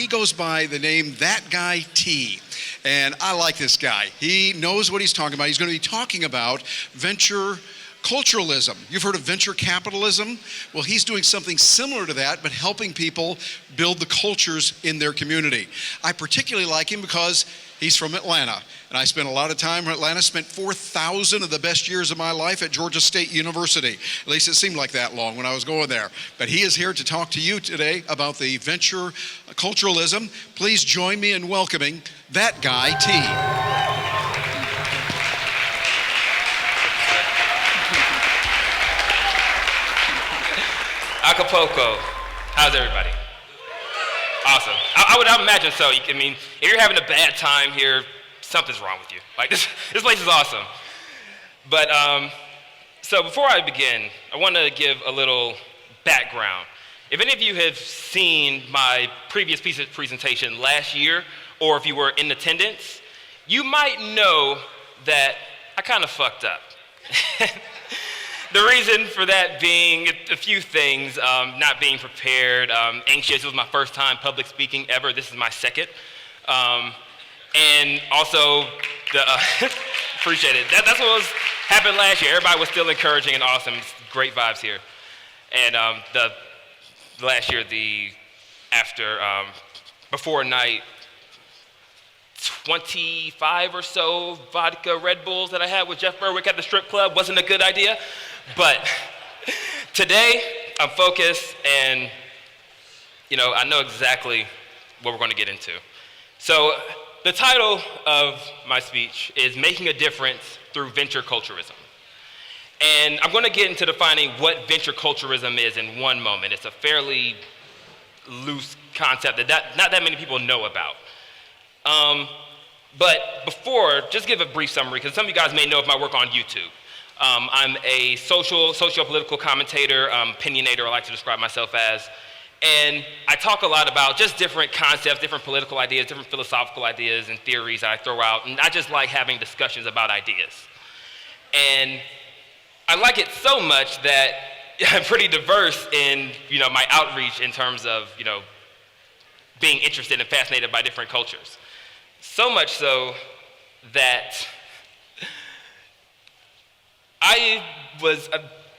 he goes by the name That Guy T. And I like this guy. He knows what he's talking about. He's going to be talking about venture culturalism. You've heard of venture capitalism? Well, he's doing something similar to that, but helping people build the cultures in their community. I particularly like him because he's from Atlanta, and I spent a lot of time in Atlanta, spent 4,000 of the best years of my life at Georgia State University. At least it seemed like that long when I was going there. But he is here to talk to you today about the venture culturalism. Please join me in welcoming That Guy T. Acapulco, how's everybody? Awesome. I would imagine so. I mean, if you're having a bad time here, something's wrong with you. Like this place is awesome. But so before I begin, I want to give a little background. If any of you have seen my previous piece of presentation last year, or if you were in attendance, you might know that I kind of fucked up. The reason for that being a few things, not being prepared, anxious. It was my first time public speaking ever. This is my second. And also, appreciate it. That's what happened last year. Everybody was still encouraging and awesome. It's great vibes here. And the last year, before night, 25 or so vodka Red Bulls that I had with Jeff Berwick at the strip club wasn't a good idea. But today, I'm focused and, I know exactly what we're going to get into. So the title of my speech is Making a Difference Through Venture Culturalism. And I'm going to get into defining what venture culturalism is in one moment. It's a fairly loose concept that not that many people know about. But before, just give a brief summary, because some of you guys may know of my work on YouTube. I'm a socio-political commentator, opinionator, I like to describe myself as. And I talk a lot about just different concepts, different political ideas, different philosophical ideas and theories that I throw out. And I just like having discussions about ideas. And I like it so much that I'm pretty diverse in, my outreach in terms of, being interested and fascinated by different cultures. So much so that I was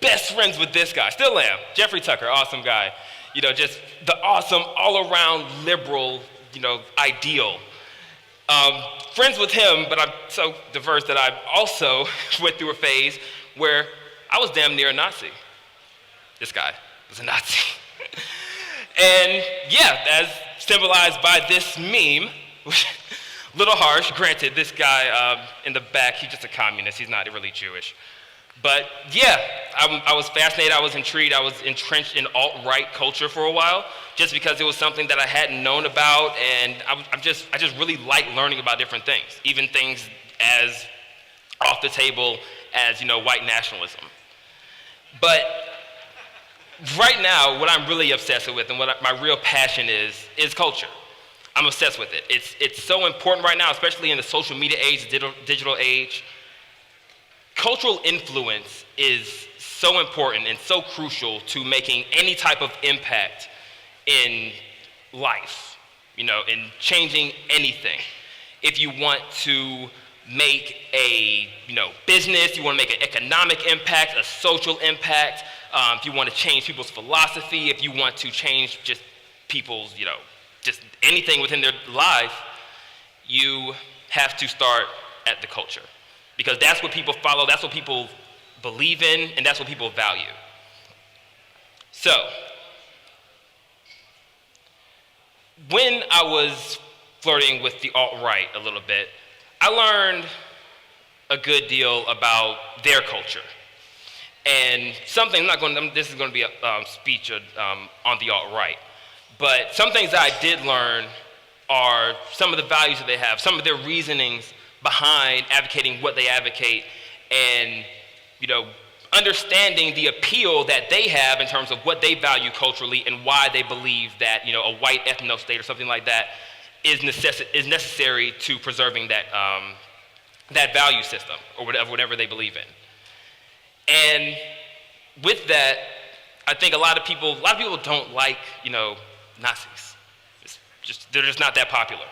best friends with this guy, still am, Jeffrey Tucker, awesome guy. Just the awesome, all-around liberal, ideal. Friends with him, but I'm so diverse that I also went through a phase where I was damn near a Nazi. This guy was a Nazi. And yeah, as symbolized by this meme, little harsh, granted, this guy in the back, he's just a communist, he's not really Jewish. But yeah, I was fascinated, I was intrigued, I was entrenched in alt-right culture for a while, just because it was something that I hadn't known about, and I just really like learning about different things, even things as off the table as, white nationalism. But right now, what I'm really obsessed with and what my real passion is culture. I'm obsessed with it. It's so important right now, especially in the social media age, digital age. Cultural influence is so important and so crucial to making any type of impact in life, in changing anything. If you want to make a business, you want to make an economic impact, a social impact, if you want to change people's philosophy, if you want to change just people's, just anything within their life, you have to start at the culture. Because that's what people follow, that's what people believe in, and that's what people value. So, when I was flirting with the alt-right a little bit, I learned a good deal about their culture. And something, this is going to be a speech on the alt-right, but some things that I did learn are some of the values that they have, some of their reasonings behind advocating what they advocate, and understanding the appeal that they have in terms of what they value culturally and why they believe that a white ethno-state or something like that is necessary to preserving that value system or whatever they believe in. And with that, I think a lot of people don't like Nazis. They're just not that popular.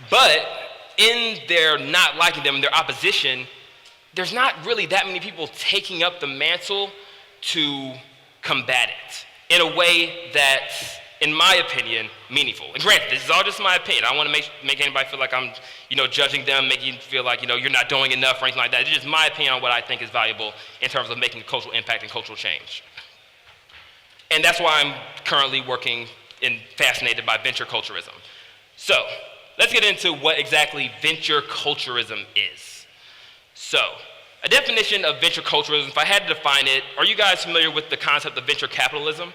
But in their not liking them, their opposition, there's not really that many people taking up the mantle to combat it in a way that's, in my opinion, meaningful. And granted, this is all just my opinion. I don't want to make anybody feel like I'm, judging them, making you feel like, you're not doing enough or anything like that. It's just my opinion on what I think is valuable in terms of making cultural impact and cultural change. And that's why I'm currently working and fascinated by venture culturalism. So, let's get into what exactly venture culturalism is. So, a definition of venture culturalism, if I had to define it, are you guys familiar with the concept of venture capitalism?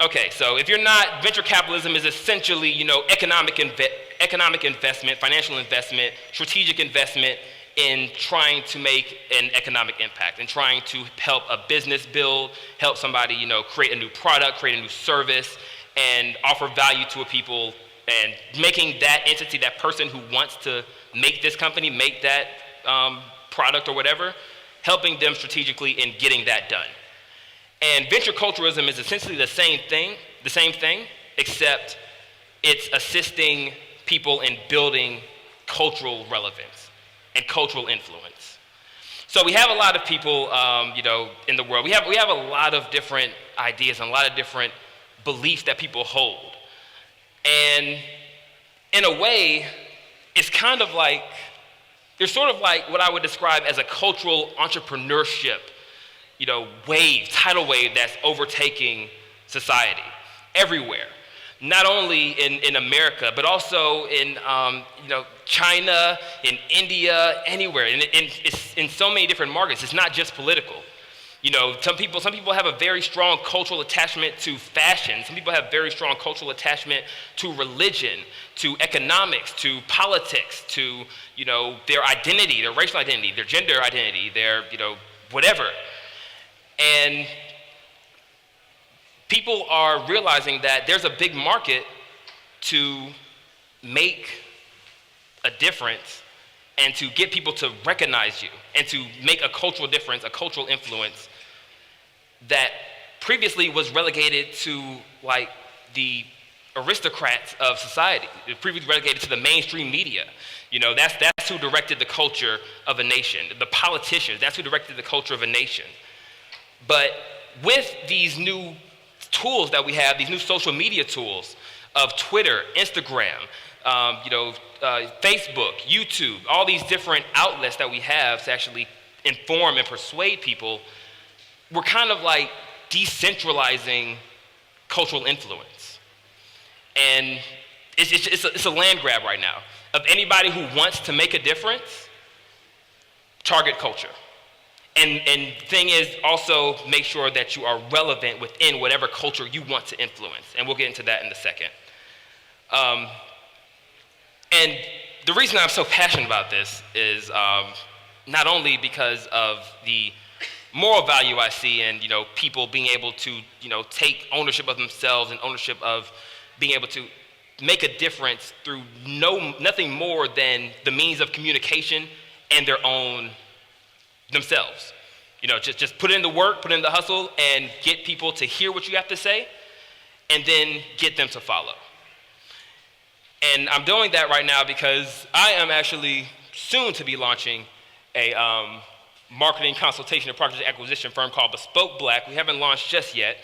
Okay, so if you're not, venture capitalism is essentially, economic investment, financial investment, strategic investment in trying to make an economic impact and trying to help a business build, help somebody, create a new product, create a new service, and offer value to a people, and making that entity, that person who wants to make this company, make that product or whatever, helping them strategically in getting that done. And venture culturalism is essentially the same thing, except it's assisting people in building cultural relevance and cultural influence. So we have a lot of people, in the world. We have a lot of different ideas and a lot of different beliefs that people hold. And in a way, it's kind of like, there's sort of like what I would describe as a cultural entrepreneurship, tidal wave that's overtaking society everywhere. Not only in America, but also in China, in India, anywhere. And it's in so many different markets. It's not just political. Some people have a very strong cultural attachment to fashion. Some people have very strong cultural attachment to religion, to economics, to politics, to their identity, their racial identity, their gender identity, their whatever. And people are realizing that there's a big market to make a difference and to get people to recognize you and to make a cultural difference, a cultural influence that previously was relegated to like the aristocrats of society. It was previously relegated to the mainstream media. That's who directed the culture of a nation. The politicians, that's who directed the culture of a nation. But with these new tools that we have, these new social media tools of Twitter, Instagram, Facebook, YouTube, all these different outlets that we have to actually inform and persuade people, we're kind of like decentralizing cultural influence. And it's a land grab right now of anybody who wants to make a difference, target culture. And the thing is, also make sure that you are relevant within whatever culture you want to influence. And we'll get into that in a second. And the reason I'm so passionate about this is not only because of the moral value I see in people being able to take ownership of themselves and ownership of being able to make a difference through nothing more than the means of communication and their own themselves. Just put in the work, put in the hustle, and get people to hear what you have to say, and then get them to follow. And I'm doing that right now because I am actually soon to be launching a marketing consultation and project acquisition firm called Bespoke Black. We haven't launched just yet,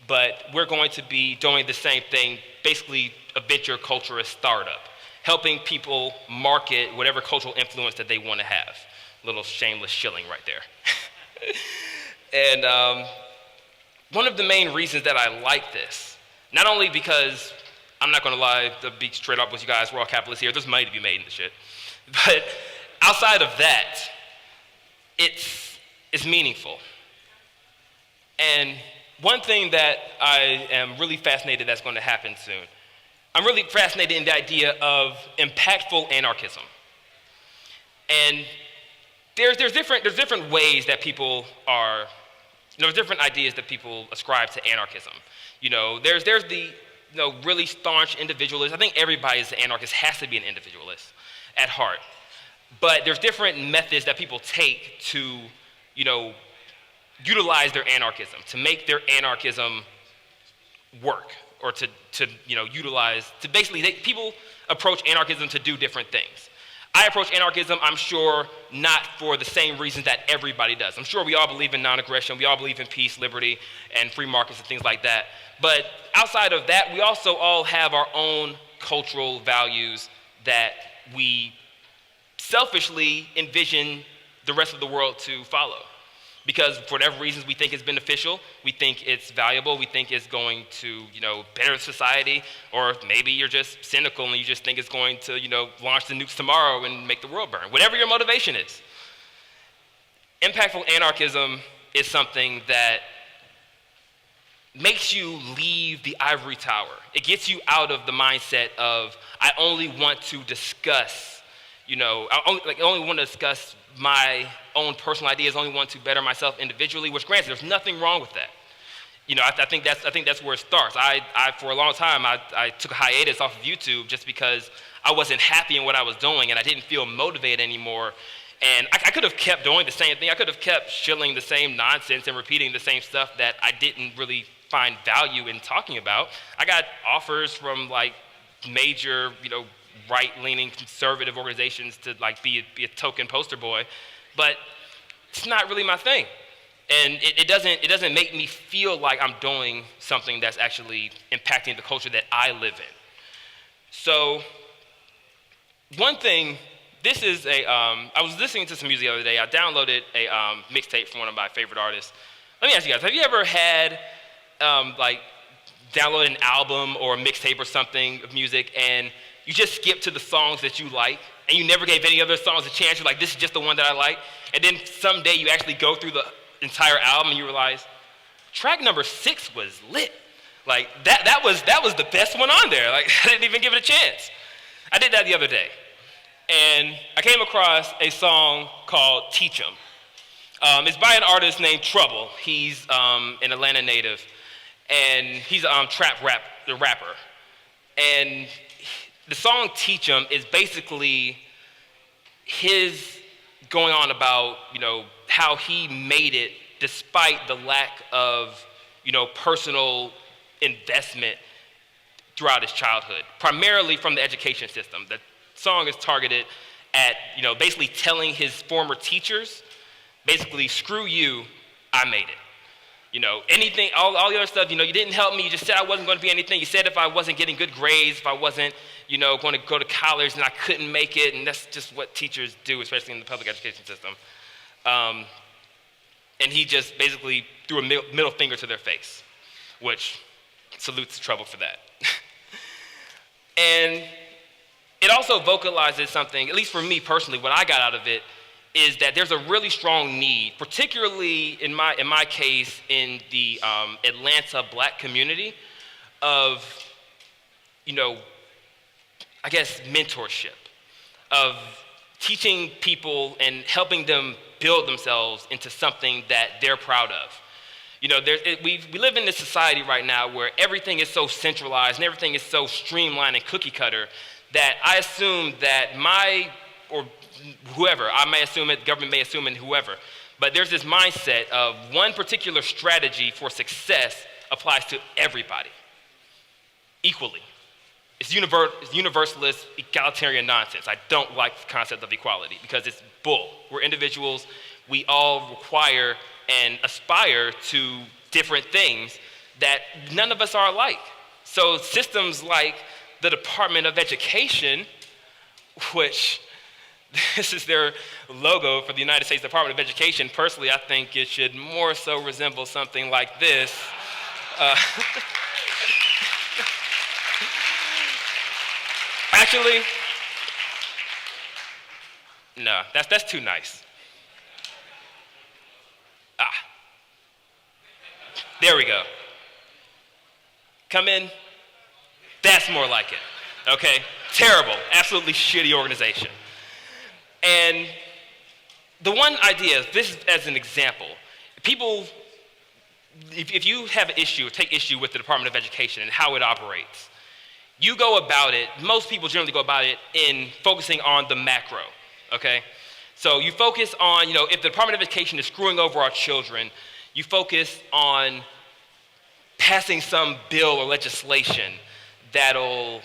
but we're going to be doing the same thing, basically a venture culturist startup, helping people market whatever cultural influence that they want to have. Little shameless shilling right there. And one of the main reasons that I like this, not only because, I'm not going to lie, to be straight up with you guys, we're all capitalists here, there's money to be made in this shit. But outside of that, it's meaningful. And one thing that I am really fascinated that's going to happen soon, I'm really fascinated in the idea of impactful anarchism. And there's different ways that people are, there's different ideas that people ascribe to anarchism. There's the really staunch individualist. I think everybody is an anarchist, has to be an individualist at heart. But there's different methods that people take to, utilize their anarchism, to make their anarchism work or to utilize, to basically, people approach anarchism to do different things. I approach anarchism, I'm sure, not for the same reasons that everybody does. I'm sure we all believe in non-aggression, we all believe in peace, liberty, and free markets and things like that. But outside of that, we also all have our own cultural values that we selfishly envision the rest of the world to follow. Because for whatever reasons we think it's beneficial, we think it's valuable, we think it's going to, better society, or maybe you're just cynical and you just think it's going to, launch the nukes tomorrow and make the world burn. Whatever your motivation is. Impactful anarchism is something that makes you leave the ivory tower. It gets you out of the mindset of, I only want to discuss, I only want to discuss my own personal ideas, only want to better myself individually, which granted, there's nothing wrong with that. I think that's where it starts. I for a long time, I took a hiatus off of YouTube just because I wasn't happy in what I was doing and I didn't feel motivated anymore. And I could have kept doing the same thing. I could have kept shilling the same nonsense and repeating the same stuff that I didn't really find value in talking about. I got offers from major, right-leaning conservative organizations to be a token poster boy, but it's not really my thing. And it doesn't make me feel like I'm doing something that's actually impacting the culture that I live in. So one thing, this is I was listening to some music the other day. I downloaded a mixtape from one of my favorite artists. Let me ask you guys, have you ever had download an album or a mixtape or something of music and you just skip to the songs that you like and you never gave any other songs a chance? You're like, this is just the one that I like. And then someday you actually go through the entire album and you realize track number 6 was lit. That was the best one on there. I didn't even give it a chance. I did that the other day. And I came across a song called Teach 'Em. It's by an artist named Trouble. He's an Atlanta native. And he's a rapper. And the song Teach 'Em is basically his going on about, how he made it despite the lack of, personal investment throughout his childhood, primarily from the education system. The song is targeted at, basically telling his former teachers, basically, screw you, I made it. Anything, all the other stuff, you didn't help me. You just said I wasn't going to be anything. You said if I wasn't getting good grades, if I wasn't, going to go to college and I couldn't make it. And that's just what teachers do, especially in the public education system. And he just basically threw a middle finger to their face, which salutes Trouble for that. And it also vocalizes something, at least for me personally, what I got out of it, is that there's a really strong need, particularly in my case in the Atlanta Black community, of mentorship, of teaching people and helping them build themselves into something that they're proud of. We live in this society right now where everything is so centralized and everything is so streamlined and cookie cutter that I assume that whoever, I may assume it, government may assume it, whoever, but there's this mindset of one particular strategy for success applies to everybody equally. It's universalist, egalitarian nonsense. I don't like the concept of equality because it's bull. We're individuals. We all require and aspire to different things that none of us are alike. So systems like the Department of Education, which this is their logo for the United States Department of Education. Personally, I think it should more so resemble something like this. Actually, no, that's too nice. There we go. Come in. That's more like it. Okay? Terrible, absolutely shitty organization. And the one idea, this as an example, people, if you have an issue or take issue with the Department of Education and how it operates, you go about it, most people generally go about it in focusing on the macro, okay? So you focus on, if the Department of Education is screwing over our children, you focus on passing some bill or legislation that'll,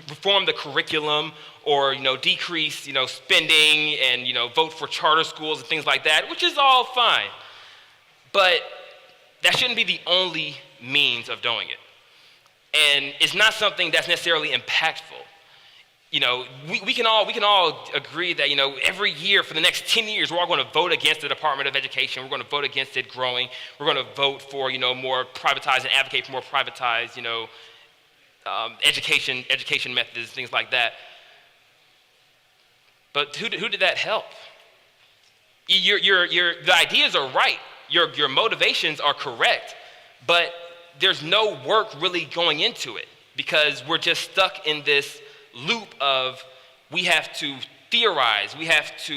reform the curriculum or, decrease, spending and, vote for charter schools and things like that, which is all fine. But that shouldn't be the only means of doing it. And it's not something that's necessarily impactful. We can all agree that, every year for the next 10 years, we're all going to vote against the Department of Education. We're going to vote against it growing. We're going to vote for, more privatized and advocate for more privatized, education methods, things like that. But who did that help? The ideas are right. Your motivations are correct, but there's no work really going into it because we're just stuck in this loop of we have to theorize, we have to,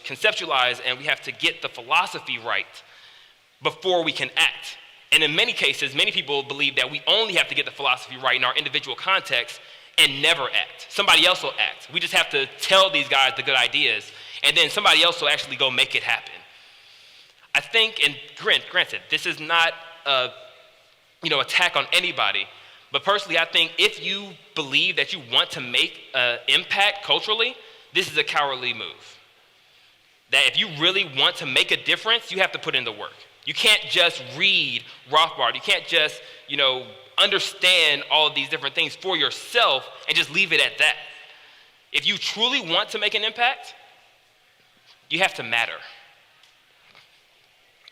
conceptualize, and we have to get the philosophy right before we can act. And in many cases, many people believe that we only have to get the philosophy right in our individual context and never act. Somebody else will act. We just have to tell these guys the good ideas, and then somebody else will actually go make it happen. I think, and granted, this is not a attack on anybody, but personally, I think if you believe that you want to make an impact culturally, this is a cowardly move. That if you really want to make a difference, you have to put in the work. You can't just read Rothbard. You can't just, understand all of these different things for yourself and just leave it at that. If you truly want to make an impact, you have to matter.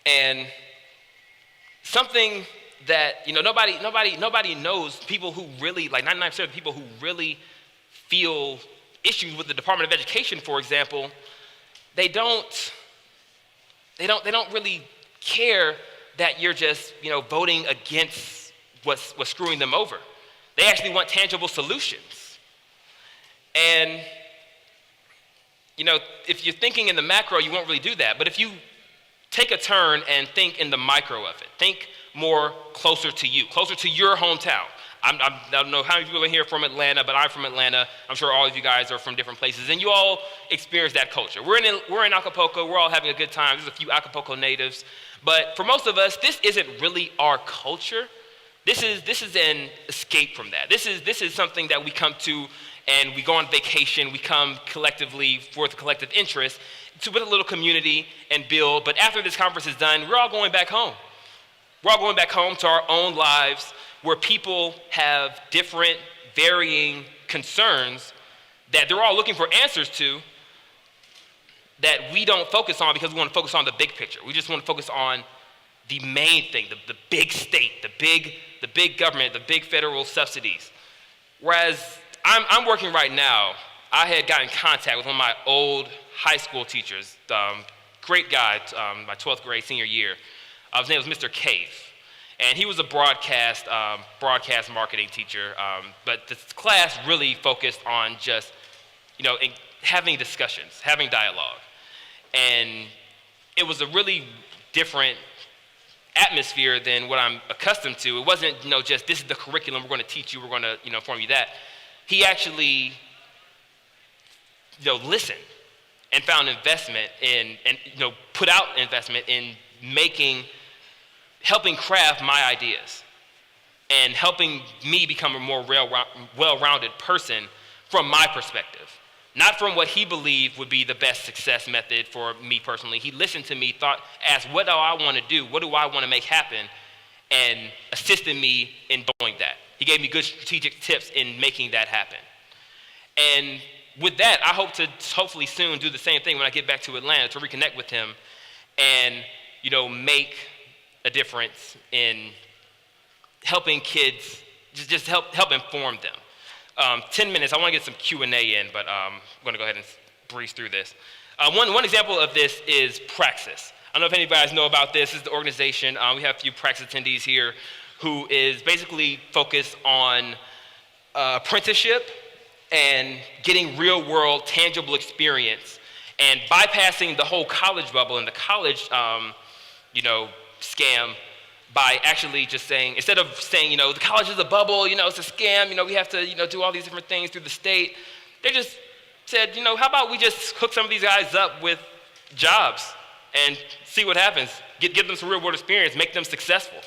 And something that, nobody knows, people who really, like 99% of the people who really feel issues with the Department of Education, for example, they don't really care that you're just, voting against what's screwing them over. They actually want tangible solutions. And, if you're thinking in the macro, you won't really do that. But if you take a turn and think in the micro of it, think more closer to you, closer to your hometown. I don't know how many people are here from Atlanta, but I'm from Atlanta. I'm sure all of you guys are from different places, and you all experience that culture. We're in Acapulco. We're all having a good time. There's a few Acapulco natives. But for most of us, this isn't really our culture. This is an escape from that. This is something that we come to, and we go on vacation. We come collectively for the collective interest to build a little community and build. But after this conference is done, we're all going back home. We're all going back home to our own lives where people have different, varying concerns that they're all looking for answers to that we don't focus on because we want to focus on the big picture. We just want to focus on the main thing, the big state, the big government, the big federal subsidies. Whereas I'm working right now, I had gotten in contact with one of my old high school teachers, great guy, my 12th grade senior year. His name was Mr. Cave. And he was a broadcast marketing teacher, but the class really focused on just, having discussions, having dialogue. And it was a really different atmosphere than what I'm accustomed to. It wasn't, just this is the curriculum we're going to teach you, we're going to, inform you that. He actually, listened and found investment in, and put out investment in helping craft my ideas and helping me become a more well-rounded person from my perspective. Not from what he believed would be the best success method for me personally. He listened to me, asked, what do I want to do? What do I want to make happen? And assisted me in doing that. He gave me good strategic tips in making that happen. And with that, I hope to hopefully soon do the same thing when I get back to Atlanta to reconnect with him and, make a difference in helping kids, just help inform them. 10 minutes, I want to get some Q&A in, but I'm going to go ahead and breeze through this. One example of this is Praxis. I don't know if any of you guys know about this. This is the organization. We have a few Praxis attendees here who is basically focused on apprenticeship and getting real-world, tangible experience and bypassing the whole college bubble and the college, scam by actually just saying, instead of saying, the college is a bubble, it's a scam, we have to, do all these different things through the state, they just said, how about we just hook some of these guys up with jobs and see what happens. Give them some real world experience, make them successful.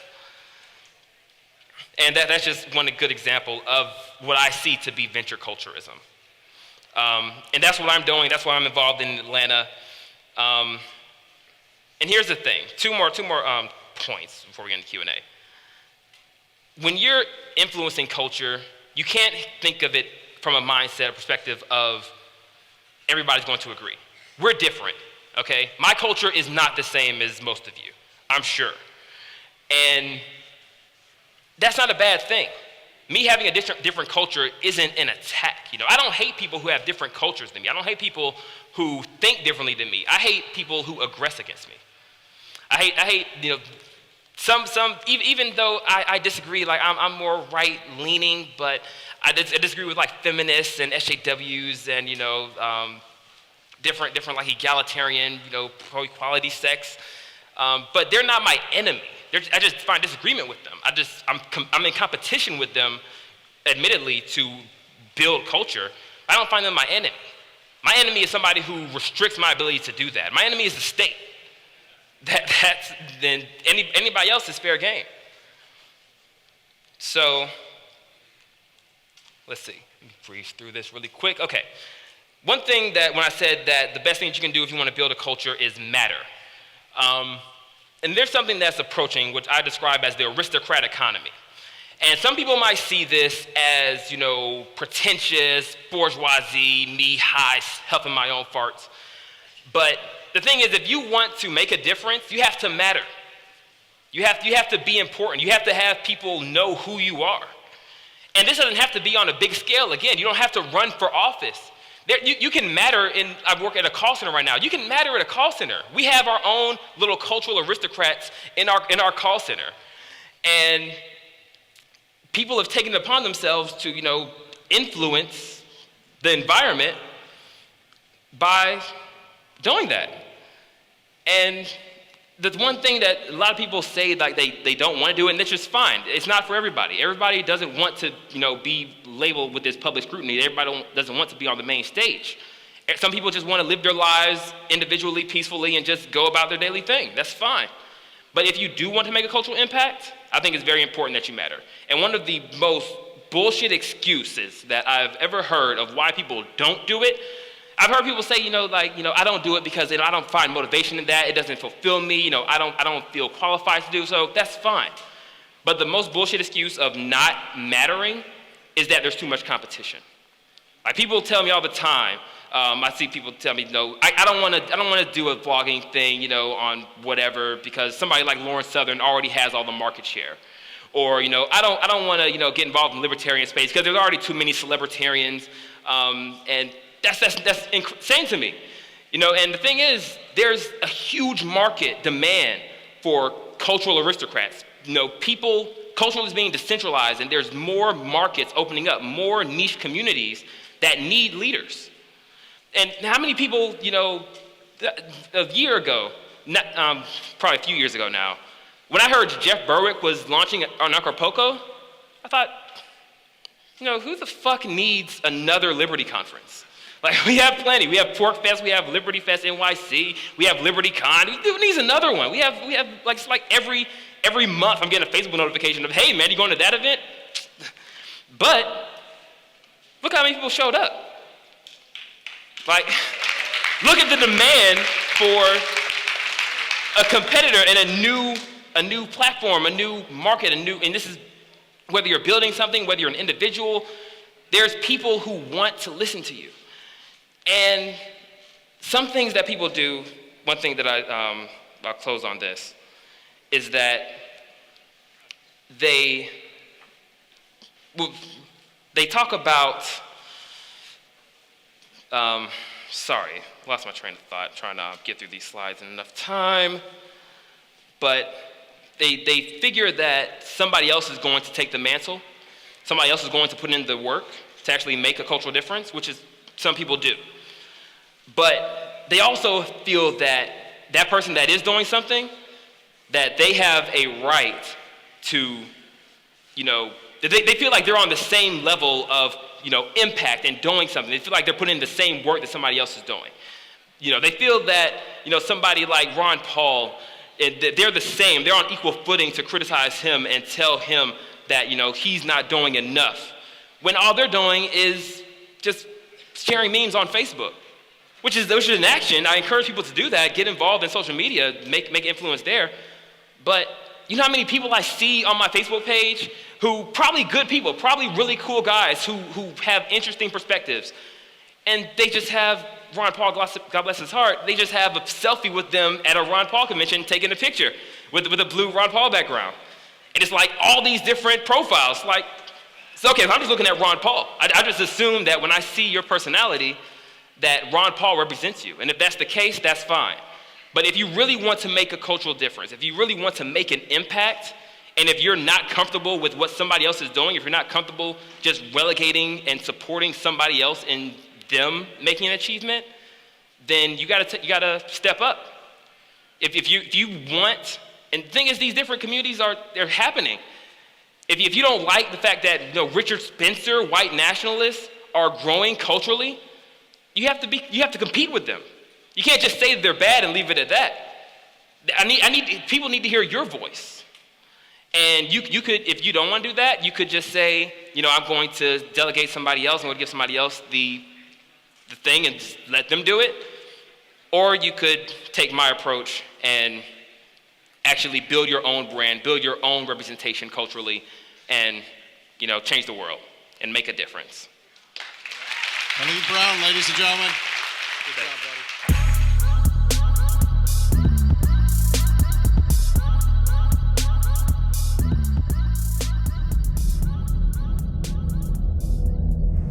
And that's just one good example of what I see to be venture culturism. And that's what I'm doing. That's why I'm involved in Atlanta. And here's the thing, two more points before we get into Q&A. When you're influencing culture, you can't think of it from a mindset or perspective of everybody's going to agree. We're different, okay? My culture is not the same as most of you, I'm sure. And that's not a bad thing. Me having a different culture isn't an attack. I don't hate people who have different cultures than me. I don't hate people who think differently than me. I hate people who aggress against me. I hate some even though I disagree, like I'm more right-leaning, but I disagree with like feminists and SJWs and different like egalitarian, pro-equality sex. But they're not my enemy. I just find disagreement with them. I'm in competition with them, admittedly, to build culture. I don't find them my enemy. My enemy is somebody who restricts my ability to do that. My enemy is the state. Then anybody else is fair game. So, let's see. Let me breeze through this really quick. Okay. One thing that when I said that the best thing that you can do if you want to build a culture is matter. And there's something that's approaching, which I describe as the aristocrat economy. And some people might see this as, pretentious, bourgeoisie, me high, huffing my own farts. But the thing is, if you want to make a difference, you have to matter. You have to be important. You have to have people know who you are. And this doesn't have to be on a big scale. Again, you don't have to run for office. You can matter I work at a call center right now. You can matter at a call center. We have our own little cultural aristocrats in our call center. And people have taken it upon themselves to, influence the environment by doing that. And the one thing that a lot of people say like they don't want to do it, and that's just fine. It's not for everybody. Everybody doesn't want to, be labeled with this public scrutiny. Everybody doesn't want to be on the main stage. Some people just want to live their lives individually, peacefully, and just go about their daily thing. That's fine. But if you do want to make a cultural impact, I think it's very important that you matter. And one of the most bullshit excuses that I've ever heard of why people don't do it, I've heard people say, I don't do it because I don't find motivation in that. It doesn't fulfill me. I don't feel qualified to do so. That's fine. But the most bullshit excuse of not mattering is that there's too much competition. Like people tell me all the time. I see people tell me, I don't want to do a vlogging thing, on whatever because somebody like Lawrence Southern already has all the market share. Or I don't want to get involved in libertarian space because there's already too many celebritarians, and that's insane to me. And the thing is, there's a huge market demand for cultural aristocrats. Culture is being decentralized, and there's more markets opening up, more niche communities that need leaders. And how many people, a year ago, probably a few years ago now, when I heard Jeff Berwick was launching Anarchapulco, I thought, who the fuck needs another Liberty conference? Like, we have plenty. We have Pork Fest, we have Liberty Fest NYC, we have Liberty Con. Who needs another one? We have like every month I'm getting a Facebook notification of, hey man, you going to that event? But look how many people showed up. Like, look at the demand for a competitor and a new platform, a new market, and this is whether you're building something, whether you're an individual, there's people who want to listen to you. And some things that people do, one thing that I'll close on this, is that they talk about, sorry, lost my train of thought, trying to get through these slides in enough time, but they figure that somebody else is going to take the mantle, somebody else is going to put in the work to actually make a cultural difference, which is some people do. But they also feel that that person that is doing something, that they have a right to, they feel like they're on the same level of, impact and doing something. They feel like they're putting in the same work that somebody else is doing. They feel that, somebody like Ron Paul, They're the same. They're on equal footing to criticize him and tell him that, he's not doing enough, when all they're doing is just sharing memes on Facebook, which is an action. I encourage people to do that, get involved in social media, make influence there. But you know how many people I see on my Facebook page who, probably good people, probably really cool guys who have interesting perspectives, and they just have Ron Paul, God bless his heart, they just have a selfie with them at a Ron Paul convention taking a picture with a blue Ron Paul background. And it's like all these different profiles. Like, it's okay, if I'm just looking at Ron Paul, I just assume that when I see your personality, that Ron Paul represents you. And if that's the case, that's fine. But if you really want to make a cultural difference, if you really want to make an impact, and if you're not comfortable with what somebody else is doing, if you're not comfortable just relegating and supporting somebody else in them making an achievement, then you gotta step up. If you want, and the thing is, these different communities they're happening. If you don't like the fact that Richard Spencer, white nationalists, are growing culturally, you have to compete with them. You can't just say that they're bad and leave it at that. People need to hear your voice. And you could, if you don't want to do that, you could just say, I'm going to delegate somebody else, I'm going to give somebody else the thing and just let them do it. Or you could take my approach and actually build your own brand, build your own representation culturally, and change the world and make a difference. Kennedy Brown, ladies and gentlemen. Good job, buddy.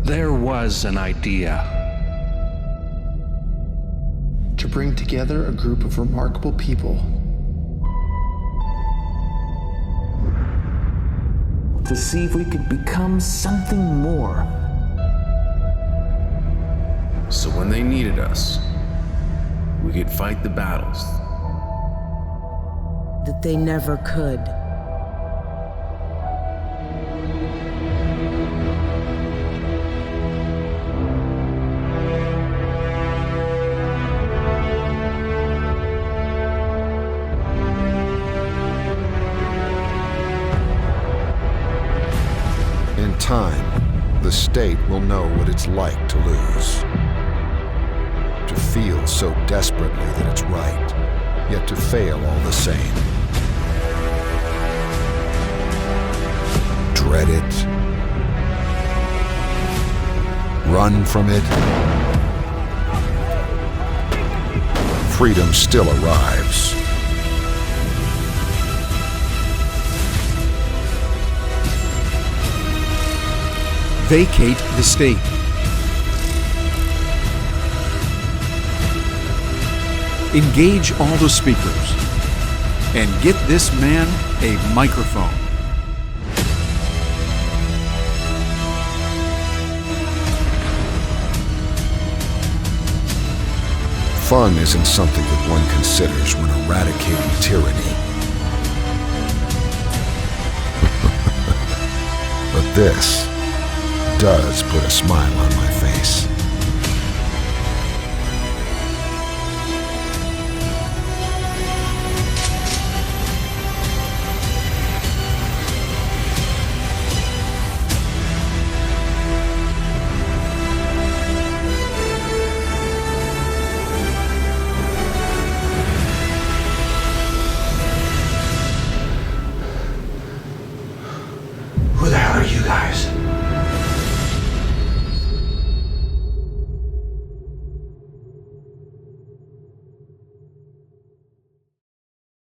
There was an idea to bring together a group of remarkable people to see if we could become something more. So when they needed us, we could fight the battles that they never could. In time, the state will know what it's like to lose. To feel so desperately that it's right, yet to fail all the same. Dread it. Run from it. Freedom still arrives. Vacate the state. Engage all the speakers and get this man a microphone. Fun isn't something that one considers when eradicating tyranny. But this does put a smile on my face.